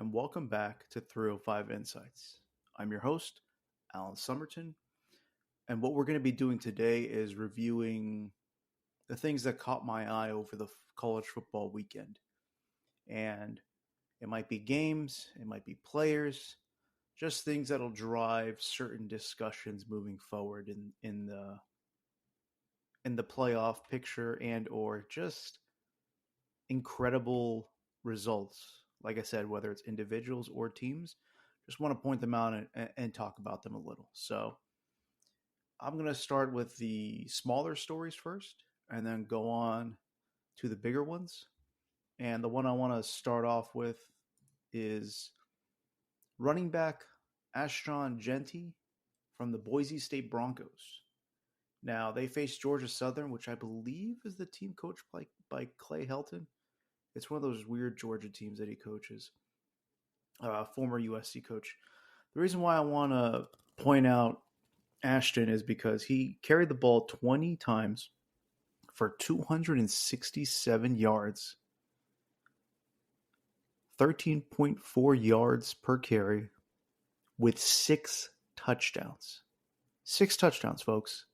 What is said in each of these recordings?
and welcome back to 305 Insights. I'm your host, Alan Somerton, and what we're going to be doing today is reviewing the things that caught my eye over the college football weekend. And it might be games, it might be players, just things that'll drive certain discussions moving forward in the playoff picture and or just incredible results. Like I said, whether it's individuals or teams, just want to point them out and talk about them a little. So I'm going to start with the smaller stories first and then go on to the bigger ones. And the one I want to start off with is running back Ashton Genty from the Boise State Broncos. Now, they face Georgia Southern, which I believe is the team coached by Clay Helton. It's one of those weird Georgia teams that he coaches, former USC coach. The reason why I want to point out Ashton is because he carried the ball 20 times for 267 yards, 13.4 yards per carry, with 6 touchdowns. 6 touchdowns, folks.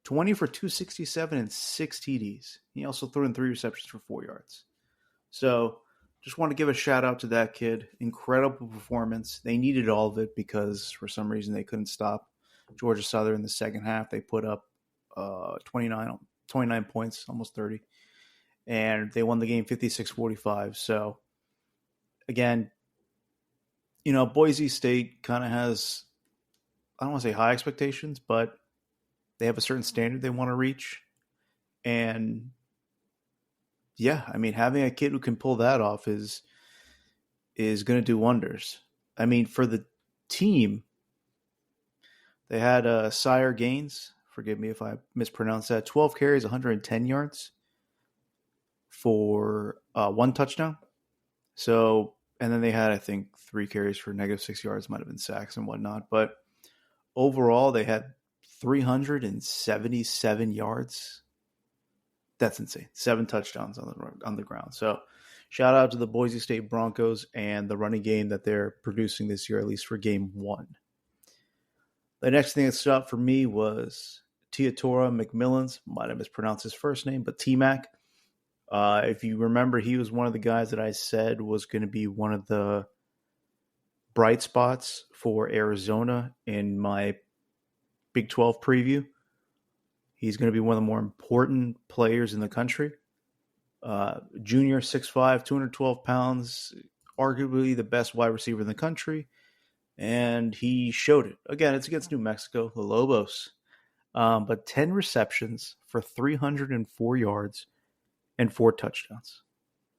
20 for 267 and 6 TDs. He also threw in 3 receptions for 4 yards. So just want to give a shout out to that kid. Incredible performance. They needed all of it because for some reason they couldn't stop Georgia Southern in the second half. They put up 29 points, almost 30. And they won the game 56-45. So again, Boise State kind of has, I don't want to say high expectations, but they have a certain standard they want to reach. And yeah, I mean, having a kid who can pull that off is going to do wonders. I mean, for the team, they had Sire Gaines, forgive me if I mispronounce that, 12 carries, 110 yards for 1 touchdown. So, and then they had, I think, 3 carries for -6 yards, might have been sacks and whatnot. But overall, they had 377 yards. That's insane. 7 touchdowns on the ground. So shout out to the Boise State Broncos and the running game that they're producing this year, at least for game 1. The next thing that stood out for me was Teodoro McMillans. Might have mispronounced his first name, but T-Mac. If you remember, he was one of the guys that I said was going to be one of the bright spots for Arizona in my Big 12 preview. He's going to be one of the more important players in the country. Junior, 6'5", 212 pounds, arguably the best wide receiver in the country. And he showed it. Again, it's against New Mexico, the Lobos. But 10 receptions for 304 yards and 4 touchdowns.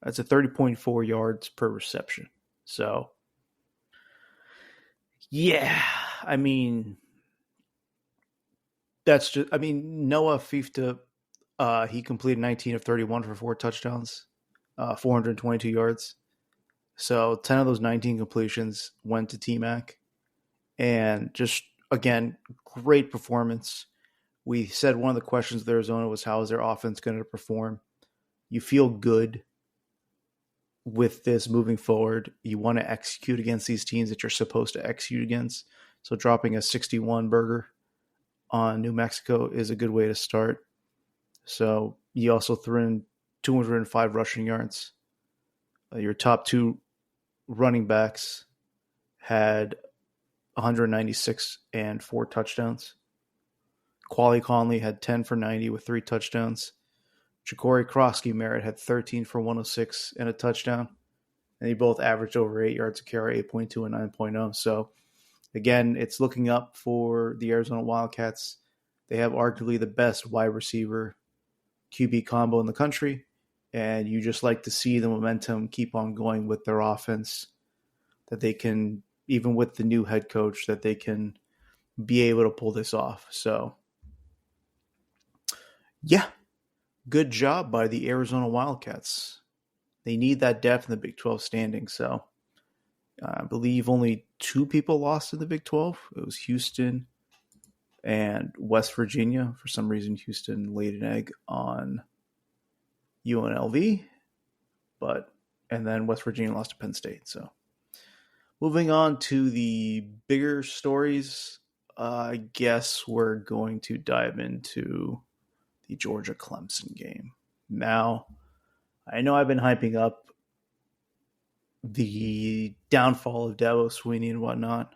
That's a 30.4 yards per reception. So, yeah, I mean, Noah Fifta, he completed 19 of 31 for 4 touchdowns, 422 yards. So 10 of those 19 completions went to T-Mac. And just, again, great performance. We said one of the questions of Arizona was how is their offense going to perform? You feel good with this moving forward. You want to execute against these teams that you're supposed to execute against. So dropping a 61 burger on New Mexico is a good way to start. So you also threw in 205 rushing yards. Your top 2 running backs had 196 and 4 touchdowns. Quali Conley had 10 for 90 with 3 touchdowns. Ja'Cory Krosky-Merritt had 13 for 106 and a touchdown. And they both averaged over 8 yards a carry, 8.2 and 9.0. So again, it's looking up for the Arizona Wildcats. They have arguably the best wide receiver QB combo in the country, and you just like to see the momentum keep on going with their offense, that they can, even with the new head coach, that they can be able to pull this off. So, yeah, good job by the Arizona Wildcats. They need that depth in the Big 12 standing, so I believe only 2 people lost in the Big 12. It was Houston and West Virginia. For some reason, Houston laid an egg on UNLV. But and then West Virginia lost to Penn State. So moving on to the bigger stories, I guess we're going to dive into the Georgia Clemson game. Now, I know I've been hyping up the downfall of Dabo Swinney and whatnot.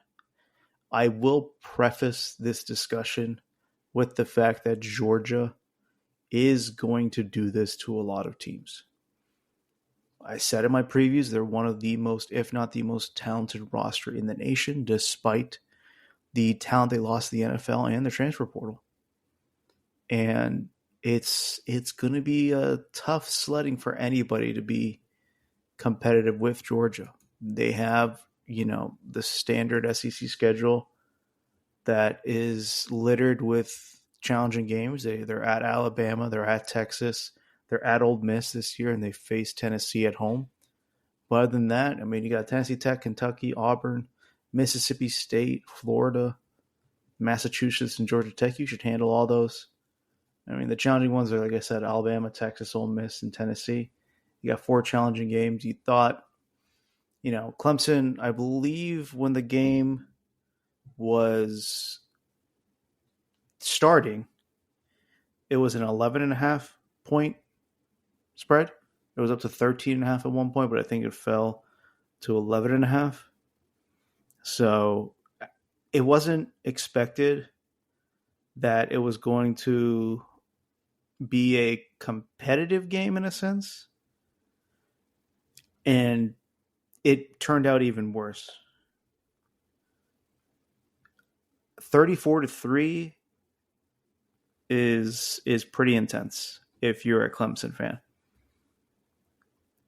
I will preface this discussion with the fact that Georgia is going to do this to a lot of teams. I said in my previews, they're one of the most, if not the most talented roster in the nation, despite the talent they lost to the NFL and the transfer portal. And it's going to be a tough sledding for anybody to be competitive with Georgia. They have, the standard SEC schedule that is littered with challenging games. They're at Alabama, they're at Texas, they're at Ole Miss this year, and they face Tennessee at home. But other than that, you got Tennessee Tech, Kentucky, Auburn, Mississippi State, Florida, Massachusetts, and Georgia Tech. You should handle all those. The challenging ones are, like I said, Alabama, Texas, Ole Miss, and Tennessee. You got 4 challenging games. You thought, Clemson, I believe when the game was starting, it was an 11.5 point spread. It was up to 13.5 at one point, but I think it fell to 11.5. So it wasn't expected that it was going to be a competitive game in a sense. And it turned out even worse. 34-3 is pretty intense if you're a Clemson fan.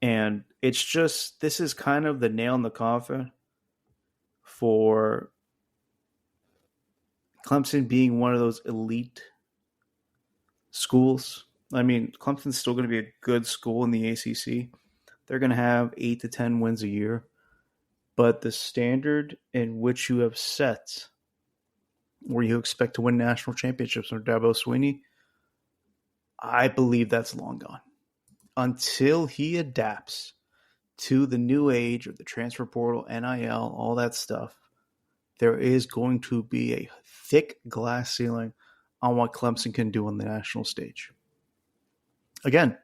And it's just, this is kind of the nail in the coffin for Clemson being one of those elite schools. Clemson's still going to be a good school in the ACC. They're going to have 8 to 10 wins a year. But the standard in which you have set, where you expect to win national championships under Dabo Swinney, I believe that's long gone. Until he adapts to the new age of the transfer portal, NIL, all that stuff, there is going to be a thick glass ceiling on what Clemson can do on the national stage. Again,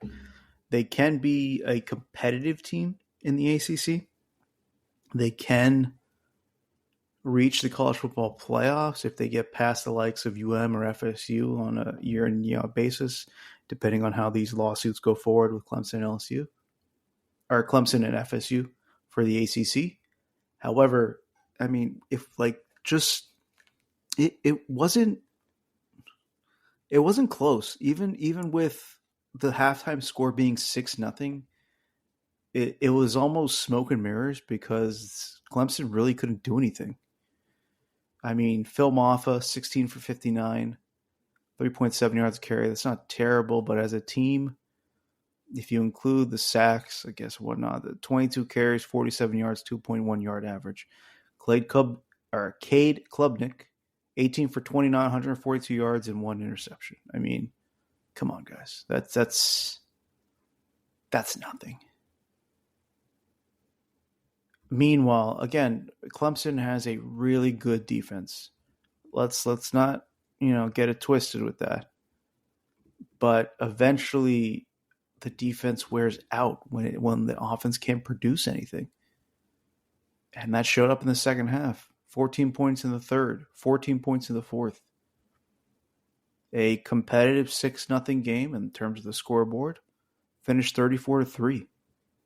they can be a competitive team in the ACC. They can reach the college football playoffs if they get past the likes of UM or FSU on a year-in, year-out basis, depending on how these lawsuits go forward with Clemson and LSU, or Clemson and FSU for the ACC. However, if it wasn't close. Even with the halftime score being 6-0, it was almost smoke and mirrors because Clemson really couldn't do anything. Phil Maffa, 16 for 59, 3.7 yards a carry. That's not terrible, but as a team, if you include the sacks, I guess whatnot, the 22 carries, 47 yards, 2.1 yard average. Cade Klubnik, 18 for 29, 142 yards and 1 interception. Come on, guys. That's nothing. Meanwhile, again, Clemson has a really good defense. Let's not, get it twisted with that. But eventually the defense wears out when the offense can't produce anything. And that showed up in the second half. 14 points in the third, 14 points in the fourth. A competitive 6-0 game in terms of the scoreboard. Finished 34-3.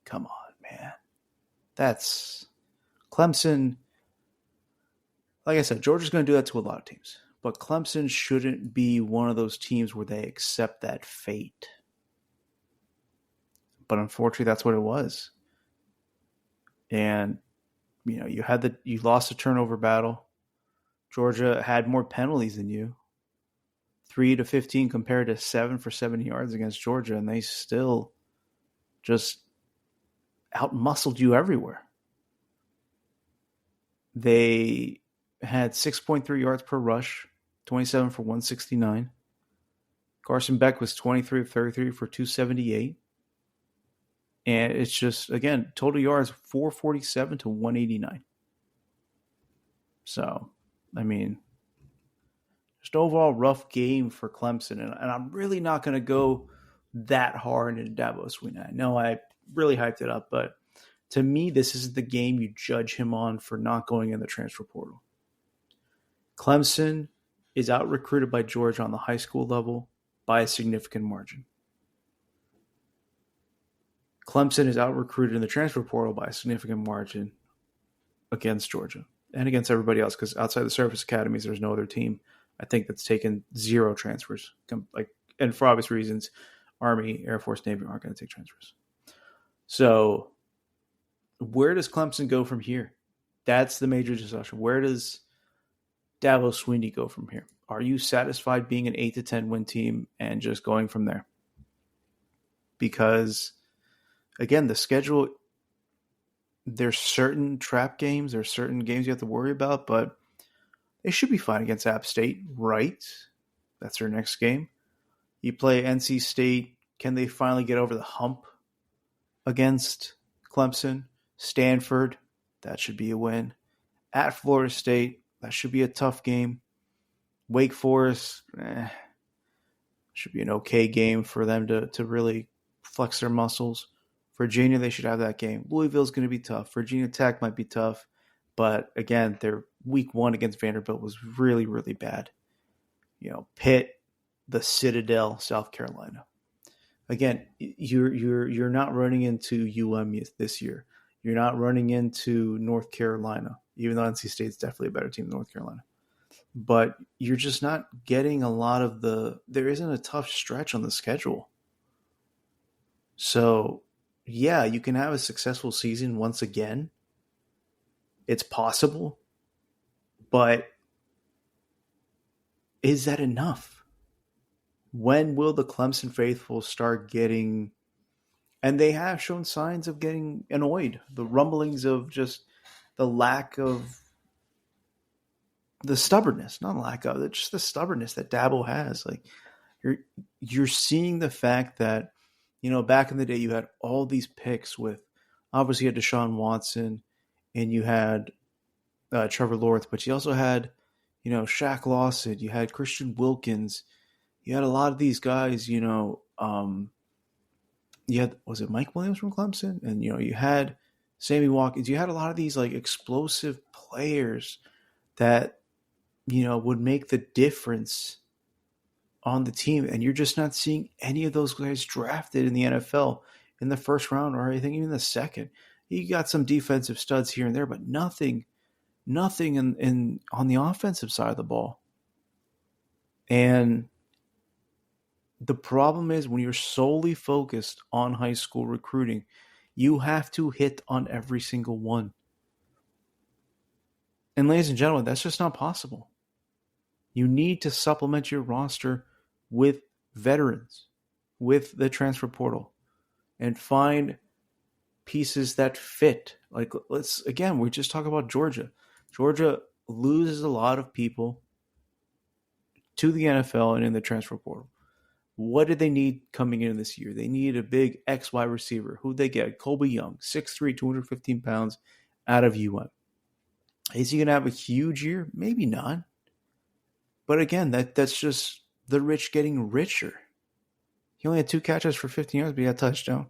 Come on, man. That's Clemson. Like I said, Georgia's going to do that to a lot of teams. But Clemson shouldn't be one of those teams where they accept that fate. But unfortunately, that's what it was. And, you lost a turnover battle. Georgia had more penalties than you. 3-15 compared to 7 for 70 yards against Georgia, and they still just outmuscled you everywhere. They had 6.3 yards per rush, 27 for 169. Carson Beck was 23 of 33 for 278. And it's just, again, total yards 447 to 189. So, I mean, just overall rough game for Clemson. And I'm really not going to go that hard into Dabo Swinney. I know I really hyped it up, but to me, this is the game you judge him on for not going in the transfer portal. Clemson is out recruited by Georgia on the high school level by a significant margin. Clemson is out recruited in the transfer portal by a significant margin against Georgia and against everybody else, because outside the service academies, there's no other team, I think, that's taken 0 transfers. And for obvious reasons, Army, Air Force, Navy aren't going to take transfers. So where does Clemson go from here? That's the major discussion. Where does Dabo Swinney go from here? Are you satisfied being an 8 to 10 win team and just going from there? Because, again, the schedule, there's certain trap games, there's certain games you have to worry about, but they should be fine against App State, right? That's their next game. You play NC State. Can they finally get over the hump against Clemson? Stanford, that should be a win. At Florida State, that should be a tough game. Wake Forest, should be an okay game for them to really flex their muscles. Virginia, they should have that game. Louisville's going to be tough. Virginia Tech might be tough. But again, their week 1 against Vanderbilt was really, really bad. Pitt, the Citadel, South Carolina. Again, you're not running into UM this year. You're not running into North Carolina, even though NC State's definitely a better team than North Carolina. But you're just not getting a lot of there isn't a tough stretch on the schedule. So, yeah, you can have a successful season once again. It's possible. But is that enough? When will the Clemson faithful start getting, and they have shown signs of getting annoyed, the rumblings of just the lack of, the stubbornness, not lack of, just the stubbornness that Dabo has. Like, you're seeing the fact that, back in the day you had all these picks with, obviously you had Deshaun Watson and you had Trevor Lawrence, but you also had, Shaq Lawson, you had Christian Wilkins, you had a lot of these guys, you had, was it Mike Williams from Clemson? And, you had Sammy Watkins. You had a lot of these like explosive players that, would make the difference on the team. And you're just not seeing any of those guys drafted in the NFL in the first round or anything, even the second. You got some defensive studs here and there, but nothing in on the offensive side of the ball. And the problem is when you're solely focused on high school recruiting, you have to hit on every single one. And ladies and gentlemen, that's just not possible. You need to supplement your roster with veterans, with the transfer portal, and find pieces that fit. Like, we just talk about Georgia. Georgia loses a lot of people to the NFL and in the transfer portal. What did they need coming in this year? They need a big XY receiver. Who'd they get? Colby Young, 6'3", 215 pounds, out of UM. Is he going to have a huge year? Maybe not. But again, that's just the rich getting richer. He only had 2 catches for 15 yards, but he had a touchdown.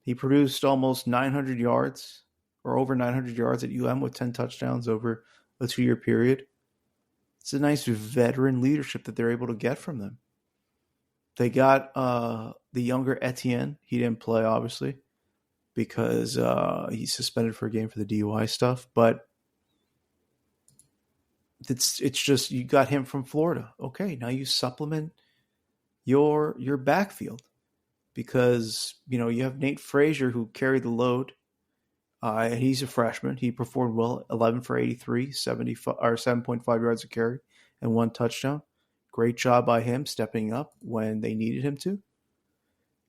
He produced almost 900 yards or over 900 yards at UM with 10 touchdowns over a 2-year period. It's a nice veteran leadership that they're able to get from them. They got the younger Etienne. He didn't play, obviously, because he's suspended for a game for the DUI stuff. But it's just, you got him from Florida. Okay, now you supplement your backfield because, you have Nate Frazier who carried the load. He's a freshman. He performed well, 11 for 83, 7.5 yards a carry and 1 touchdown. Great job by him stepping up when they needed him to.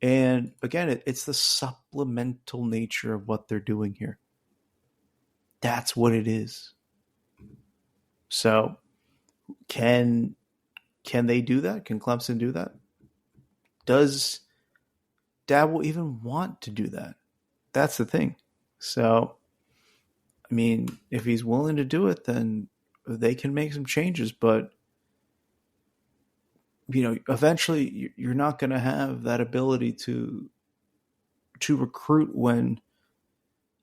And again, it's the supplemental nature of what they're doing here. That's what it is. So can they do that? Can Clemson do that? Does Dad will even want to do that. That's the thing. So, I mean, if he's willing to do it, then they can make some changes. But, eventually you're not going to have that ability to recruit when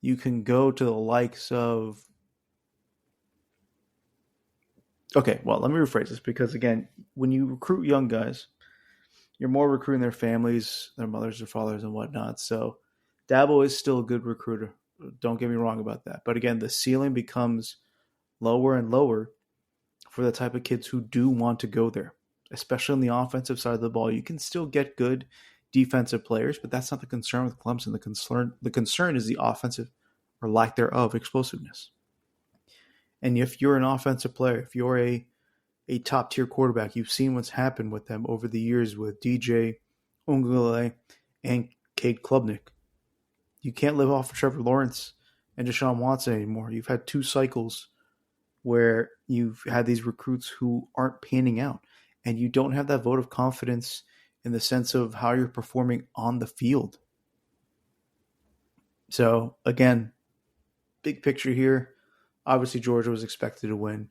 you can go to the likes of. Okay, well, let me rephrase this because, again, when you recruit young guys, you're more recruiting their families, their mothers, their fathers, and whatnot. So Dabo is still a good recruiter. Don't get me wrong about that. But again, the ceiling becomes lower and lower for the type of kids who do want to go there, especially on the offensive side of the ball. You can still get good defensive players, but that's not the concern with Clemson. The concern is the offensive or lack thereof explosiveness. And if you're an offensive player, if you're a top tier quarterback, you've seen what's happened with them over the years with DJ Ungule and Cade Klubnik. You can't live off of Trevor Lawrence and Deshaun Watson anymore. You've had 2 cycles where you've had these recruits who aren't panning out, and you don't have that vote of confidence in the sense of how you're performing on the field. So again, big picture here. Obviously, Georgia was expected to win.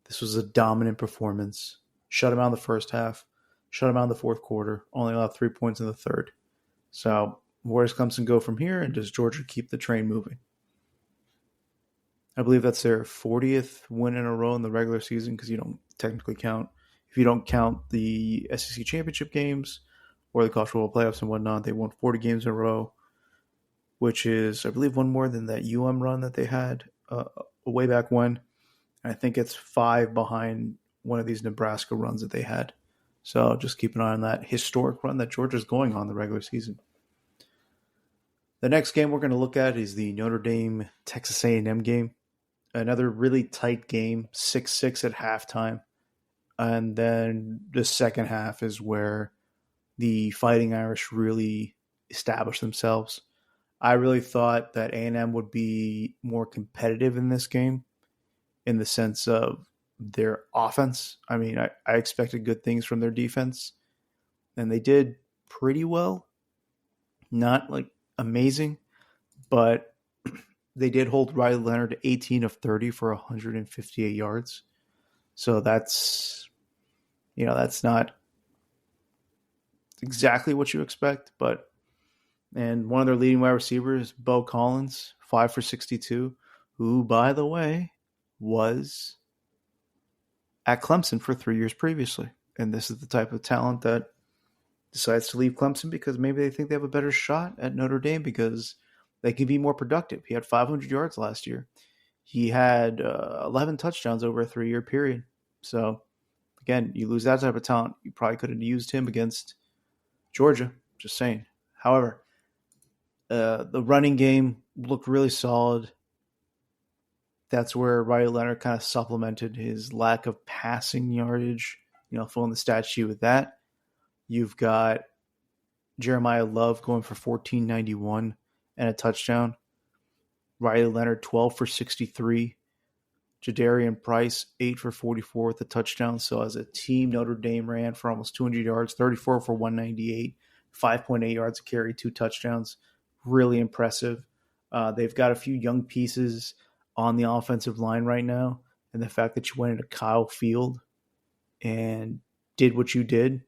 This was a dominant performance. Shut them out in the first half. Shut them out in the fourth quarter. Only allowed 3 points in the third. So where does Clemson go from here? And does Georgia keep the train moving? I believe that's their 40th win in a row in the regular season because you don't technically count. If you don't count the SEC championship games or the college football playoffs and whatnot, they won 40 games in a row, which is, I believe, one more than that run that they had way back when. I think it's 5 behind one of these Nebraska runs that they had. So just keep an eye on that historic run that Georgia's going on the regular season. The next game we're going to look at is the Notre Dame-Texas A&M game. Another really tight game, 6-6 at halftime. And then the second half is where the Fighting Irish really established themselves. I really thought that A&M would be more competitive in this game, in the sense of their offense. I mean, I expected good things from their defense, and they did pretty well. Not like amazing, but they did hold Riley Leonard to 18 of 30 for 158 yards. So that's not exactly what you expect, and one of their leading wide receivers, Bo Collins, 5 for 62, who, by the way, was at Clemson for 3 years previously. And this is the type of talent that decides to leave Clemson because maybe they think they have a better shot at Notre Dame because they can be more productive. He had 500 yards last year. He had 11 touchdowns over a 3-year period. So, again, you lose that type of talent. You probably could have used him against Georgia. Just saying. However, the running game looked really solid. That's where Riley Leonard kind of supplemented his lack of passing yardage, filling the stat sheet with that. You've got Jeremiah Love going for 1491 and a touchdown. Riley Leonard, 12 for 63. Jadarian Price, 8 for 44 with a touchdown. So as a team, Notre Dame ran for almost 200 yards, 34 for 198, 5.8 yards a carry, 2 touchdowns. Really impressive. They've got a few young pieces on the offensive line right now. And the fact that you went into Kyle Field and did what you did,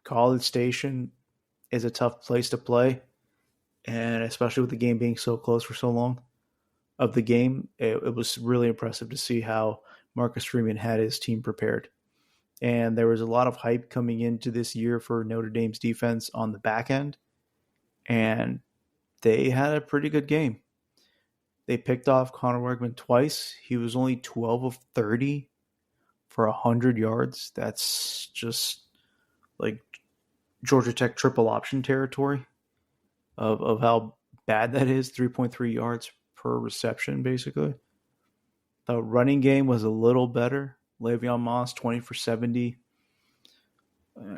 College Station is a tough place to play. And especially with the game being so close for so long of the game, it was really impressive to see how Marcus Freeman had his team prepared. And there was a lot of hype coming into this year for Notre Dame's defense on the back end. And they had a pretty good game. They picked off Connor Wegman twice. He was only 12 of 30 for 100 yards. That's just like Georgia Tech triple option territory of how bad that is. 3.3 yards per reception, basically. The running game was a little better. Le'Veon Moss, 20 for 70.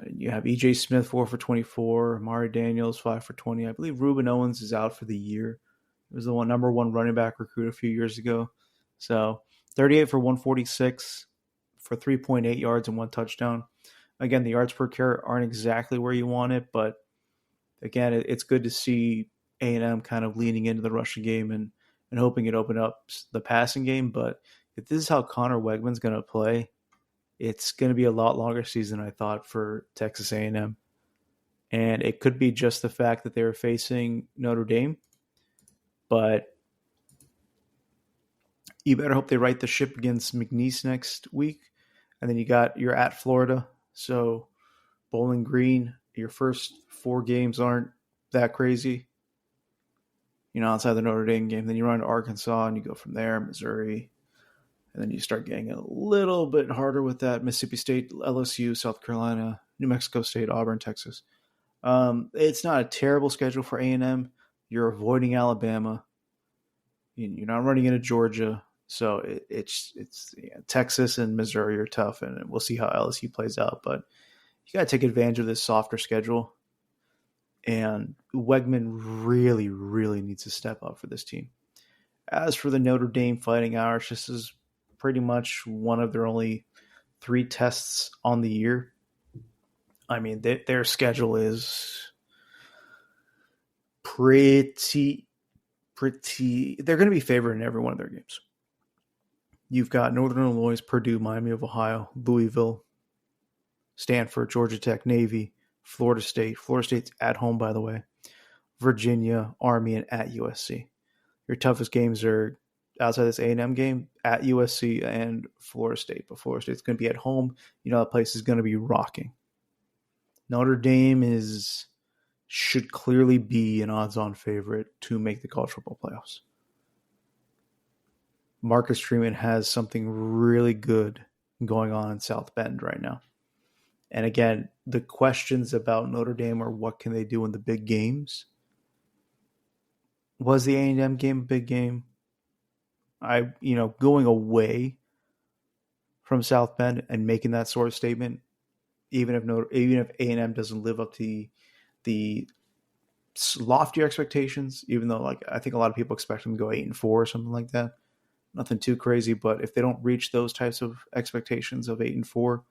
You have E.J. Smith, 4 for 24. Amari Daniels, 5 for 20. I believe Reuben Owens is out for the year. He was the number one running back recruit a few years ago. So 38 for 146 for 3.8 yards and 1 touchdown. Again, the yards per carry aren't exactly where you want it, but again, it's good to see A&M kind of leaning into the rushing game and hoping it open up the passing game. But if this is how Connor Wegman's going to play, it's going to be a lot longer season, I thought, for Texas A&M. And it could be just the fact that they were facing Notre Dame, but you better hope they right the ship against McNeese next week. And then you're at Florida. So Bowling Green, your first 4 games aren't that crazy. Outside the Notre Dame game. Then you run to Arkansas and you go from there, Missouri. And then you start getting a little bit harder with that. Mississippi State, LSU, South Carolina, New Mexico State, Auburn, Texas. It's not a terrible schedule for A&M. You're avoiding Alabama. You're not running into Georgia. So it's Texas and Missouri are tough, and we'll see how LSU plays out. But you got to take advantage of this softer schedule. And Wegman really, really needs to step up for this team. As for the Notre Dame Fighting Irish, this is pretty much one of their only 3 tests on the year. I mean, their schedule is pretty. They're going to be favored in every one of their games. You've got Northern Illinois, Purdue, Miami of Ohio, Louisville, Stanford, Georgia Tech, Navy, Florida State. Florida State's at home, by the way. Virginia, Army, and at USC. Your toughest games are outside this A&M game, at USC and Florida State. But Florida State's going to be at home. That place is going to be rocking. Notre Dame should clearly be an odds-on favorite to make the college football playoffs. Marcus Freeman has something really good going on in South Bend right now. And again, the questions about Notre Dame are what can they do in the big games? Was the A&M game a big game? Going away from South Bend and making that sort of statement, even if A&M doesn't live up to the loftier expectations, even though I think a lot of people expect them to go 8-4 or something like that. Nothing too crazy, but if they don't reach those types of expectations of 8-4,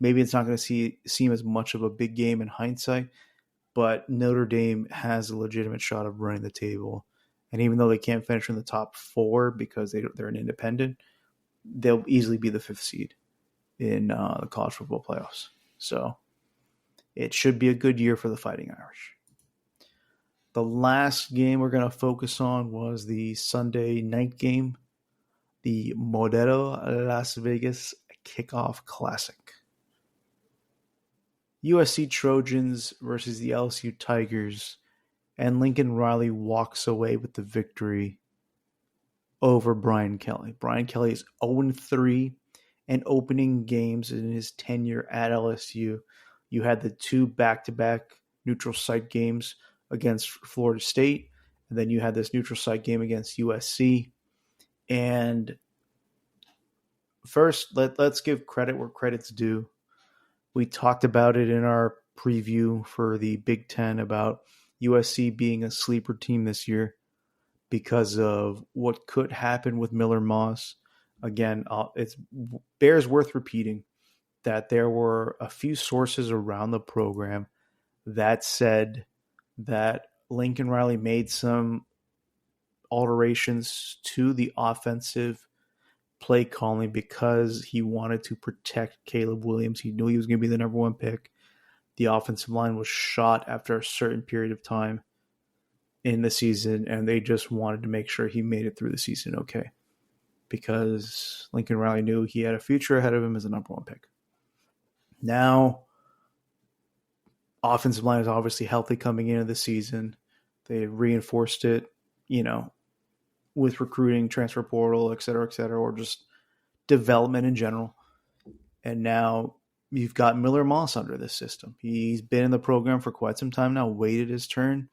maybe it's not going to seem as much of a big game in hindsight. But Notre Dame has a legitimate shot of running the table. And even though they can't finish in the top 4 because they're an independent, they'll easily be the 5th seed in the college football playoffs. So it should be a good year for the Fighting Irish. The last game we're going to focus on was the Sunday night game, the Modelo Las Vegas Kickoff Classic. USC Trojans versus the LSU Tigers, and Lincoln Riley walks away with the victory over Brian Kelly. Brian Kelly is 0-3 and opening games in his tenure at LSU. You had the 2 back-to-back neutral site games against Florida State, and then you had this neutral site game against USC. And first, let's give credit where credit's due. We talked about it in our preview for the Big Ten about USC being a sleeper team this year because of what could happen with Miller Moss. Again, it bears worth repeating that there were a few sources around the program that said that Lincoln Riley made some alterations to the offensive play calling because he wanted to protect Caleb Williams. He knew he was going to be the number 1 pick. The offensive line was shot after a certain period of time in the season, and they just wanted to make sure he made it through the season okay, because Lincoln Riley knew he had a future ahead of him as a number 1 pick. Now, offensive line is obviously healthy coming into the season. They reinforced it, with recruiting, transfer portal, et cetera, or just development in general. And now you've got Miller Moss under this system. He's been in the program for quite some time now, waited his turn,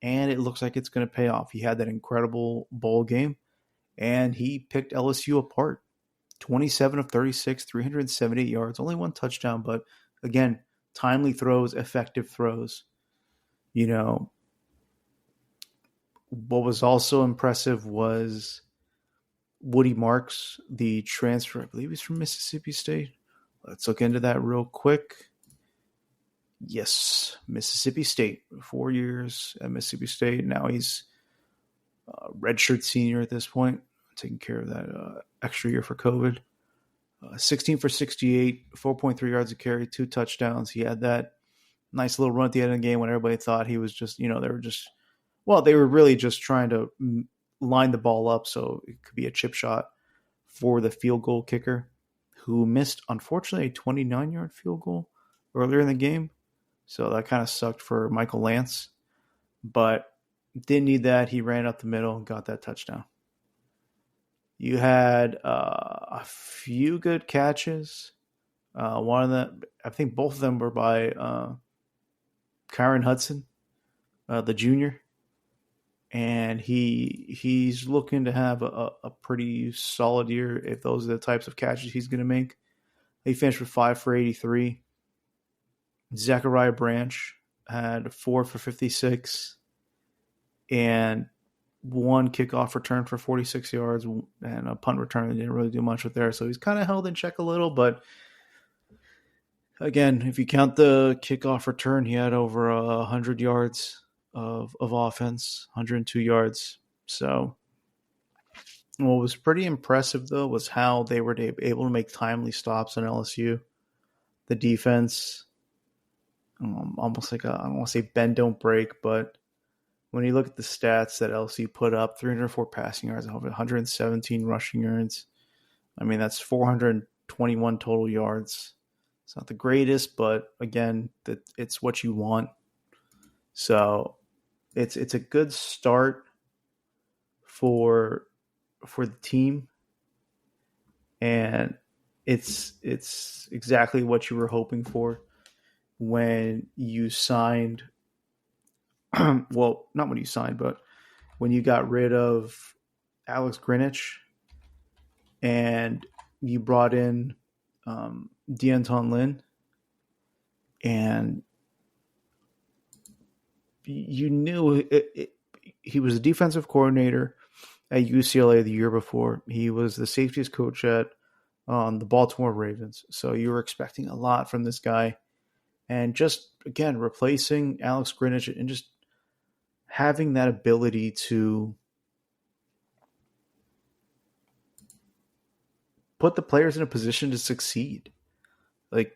and it looks like it's going to pay off. He had that incredible bowl game, and he picked LSU apart. 27 of 36, 378 yards, only 1 touchdown, but again, timely throws, effective throws. What was also impressive was Woody Marks, the transfer. I believe he's from Mississippi State. Let's look into that real quick. Yes, Mississippi State. 4 years at Mississippi State. Now he's a redshirt senior at this point, taking care of that extra year for COVID. 16 for 68, 4.3 yards a carry, 2 touchdowns. He had that nice little run at the end of the game when everybody thought he was just, they were really just trying to line the ball up so it could be a chip shot for the field goal kicker, who missed, unfortunately, a 29-yard field goal earlier in the game. So that kind of sucked for Michael Lance. But didn't need that. He ran up the middle and got that touchdown. You had a few good catches. One of them, I think both of them were by Kyron Hudson, the junior. And he's looking to have a pretty solid year if those are the types of catches he's going to make. He finished with 5 for 83. Zachariah Branch had 4 for 56 and 1 kickoff return for 46 yards and a punt return that didn't really do much with there. So he's kind of held in check a little, but again, if you count the kickoff return, he had over 100 yards of offense, 102 yards. So what was pretty impressive, though, was how they were able to make timely stops on LSU. The defense, almost like I don't want to say bend, don't break, but when you look at the stats that LSU put up, 304 passing yards, 117 rushing yards. I mean, that's 421 total yards. It's not the greatest, but again, it's what you want. So it's a good start for the team, and it's exactly what you were hoping for when you signed. Well, not when you signed, but when you got rid of Alex Grinich and you brought in Deanton Lynn, and you knew he was a defensive coordinator at UCLA the year before. He was the safeties coach at the Baltimore Ravens. So you were expecting a lot from this guy. And just, again, replacing Alex Grinich and just having that ability to put the players in a position to succeed. Like,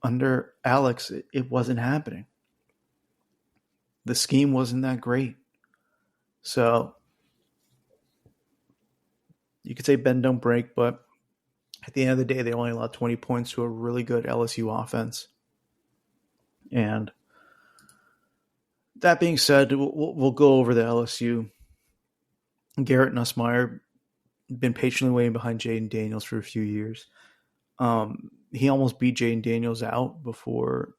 under Alex, it wasn't happening. The scheme wasn't that great. So you could say bend, don't break, but at the end of the day, they only allowed 20 points to a really good LSU offense. And that being said, we'll go over the LSU. Garrett Nussmeier been patiently waiting behind Jaden Daniels for a few years. He almost beat Jaden Daniels out before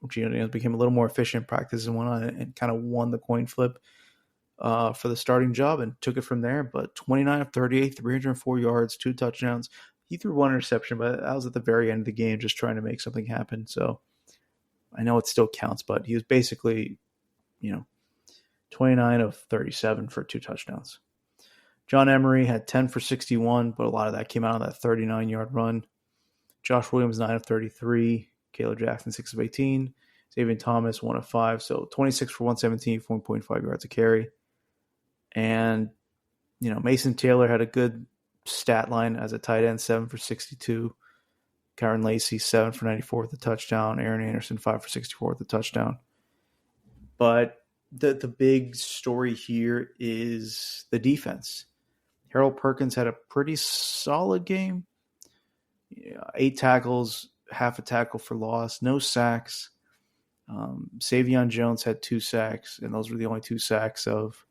Jaden Daniels became a little more efficient in practice and went on and kind of won the coin flip for the starting job and took it from there. But 29 of 38, 304 yards, 2 touchdowns. He threw 1 interception, but that was at the very end of the game, just trying to make something happen. So I know it still counts, but he was basically, 29 of 37 for 2 touchdowns. John Emery had 10 for 61, but a lot of that came out of that 39-yard run. Josh Williams, 9 of 33. Caleb Jackson, 6 of 18. Xavier Thomas, 1 of 5. So 26 for 117, 4.5 yards a carry. And, Mason Taylor had a good stat line as a tight end, 7 for 62. Karen Lacey, 7 for 94 with a touchdown. Aaron Anderson, 5 for 64 with a touchdown. But the big story here is the defense. Harold Perkins had a pretty solid game. 8 tackles, half a tackle for loss, no sacks. Savion Jones had 2 sacks, and those were the only 2 sacks of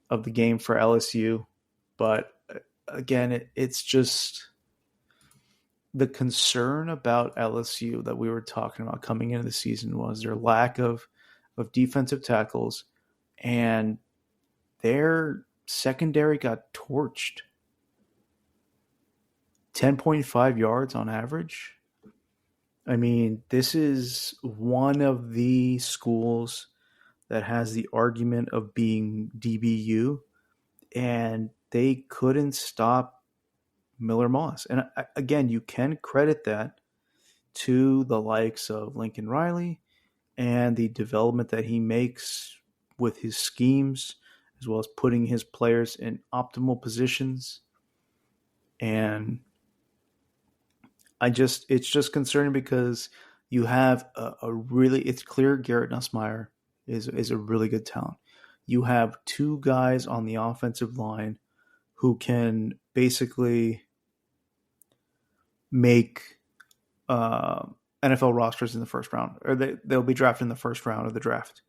the game for LSU. But again, it's just the concern about LSU that we were talking about coming into the season was their lack of defensive tackles, and their secondary got torched. 10.5 yards on average. I mean, this is one of the schools that has the argument of being DBU, and they couldn't stop Miller Moss. And again, you can credit that to the likes of Lincoln Riley and the development that he makes with his schemes, as well as putting his players in optimal positions. And it's just concerning because you have a really, it's clear Garrett Nussmeier is a really good talent. You have two guys on the offensive line who can basically make uh, NFL rosters in the first round, or they'll be drafted in the first round of the draft.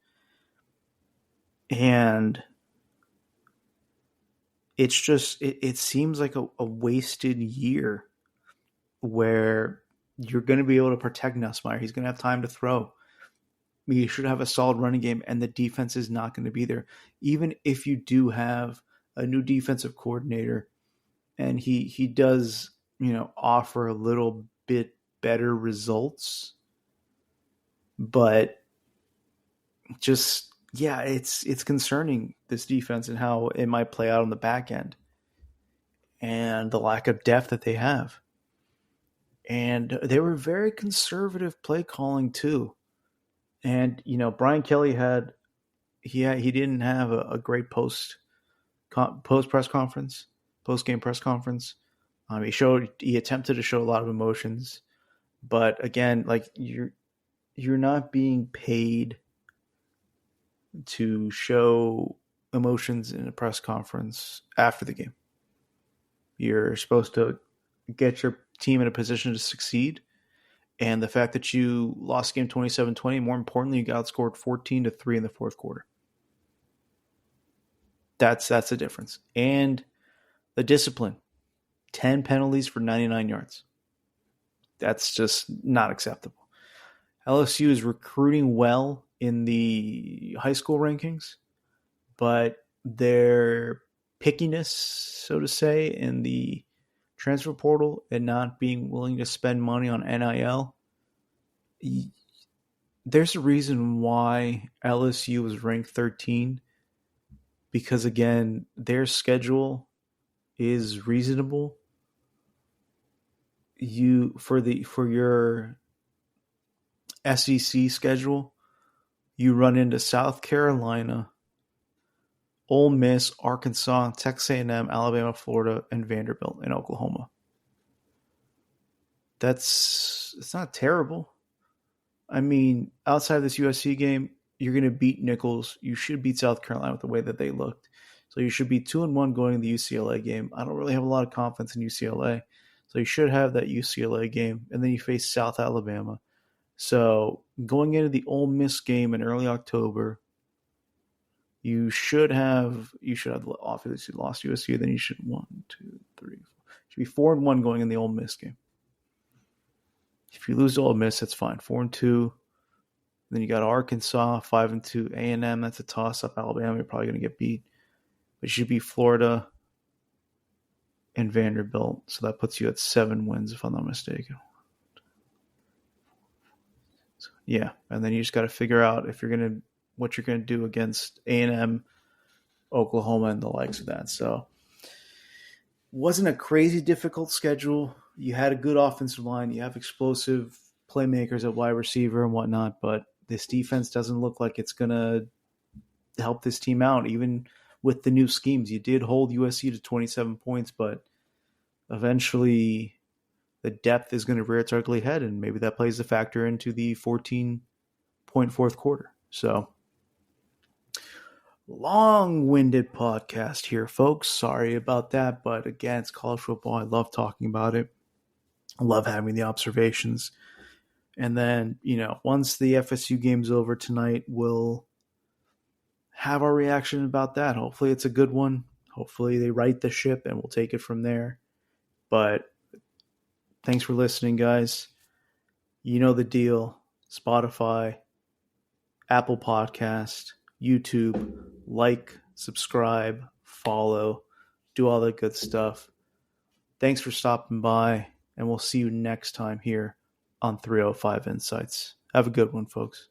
And it's just, it seems like a wasted year where you're going to be able to protect Nussmeier. He's going to have time to throw. You should have a solid running game, and the defense is not going to be there. Even if you do have a new defensive coordinator, and he does, offer a little bit better results, but just, yeah, it's concerning, this defense and how it might play out on the back end and the lack of depth that they have. And they were very conservative play calling too. And Brian Kelly he didn't have a great post press conference, post game press conference. He attempted to show a lot of emotions, but again, like you're not being paid to show emotions in a press conference after the game. You're supposed to get your team in a position to succeed. And the fact that you lost game 27-20, more importantly, you got outscored 14-3 in the fourth quarter. That's the difference. And the discipline, 10 penalties for 99 yards. That's just not acceptable. LSU is recruiting well in the high school rankings, but their pickiness, so to say, in the transfer portal and not being willing to spend money on NIL, there's a reason why LSU was ranked 13, because again, their schedule is reasonable. For your SEC schedule, you run into South Carolina, Ole Miss, Arkansas, Texas A&M, Alabama, Florida, and Vanderbilt in Oklahoma. It's not terrible. I mean, outside of this USC game, you're going to beat Nichols. You should beat South Carolina with the way that they looked. So you should be 2-1 going in the UCLA game. I don't really have a lot of confidence in UCLA. So you should have that UCLA game. And then you face South Alabama. So going into the Ole Miss game in early October, you should have obviously lost USC. Then you should 4. Should be 4-1 going in the Ole Miss game. If you lose to Ole Miss, that's fine. 4-2. Then you got Arkansas, 5-2. A&M, that's a toss-up. Alabama, you're probably going to get beat. But you should beat Florida and Vanderbilt. So that puts you at 7 wins, if I'm not mistaken. So, yeah, and then you just got to figure out what you're going to do against A&M, Oklahoma, and the likes of that. So wasn't a crazy difficult schedule. You had a good offensive line. You have explosive playmakers at wide receiver and whatnot, but this defense doesn't look like it's going to help this team out, even with the new schemes. You did hold USC to 27 points, but eventually the depth is going to rear its ugly head, and maybe that plays a factor into the 14-point fourth quarter. So long-winded podcast here, folks. Sorry about that, but again, it's college football. I love talking about it. I love having the observations. And then, once the FSU game's over tonight, we'll have our reaction about that. Hopefully it's a good one. Hopefully they right the ship and we'll take it from there. But thanks for listening, guys. You know the deal. Spotify, Apple Podcast, YouTube, like, subscribe, follow, do all that good stuff. Thanks for stopping by, and we'll see you next time here on 305 Insights. Have a good one, folks.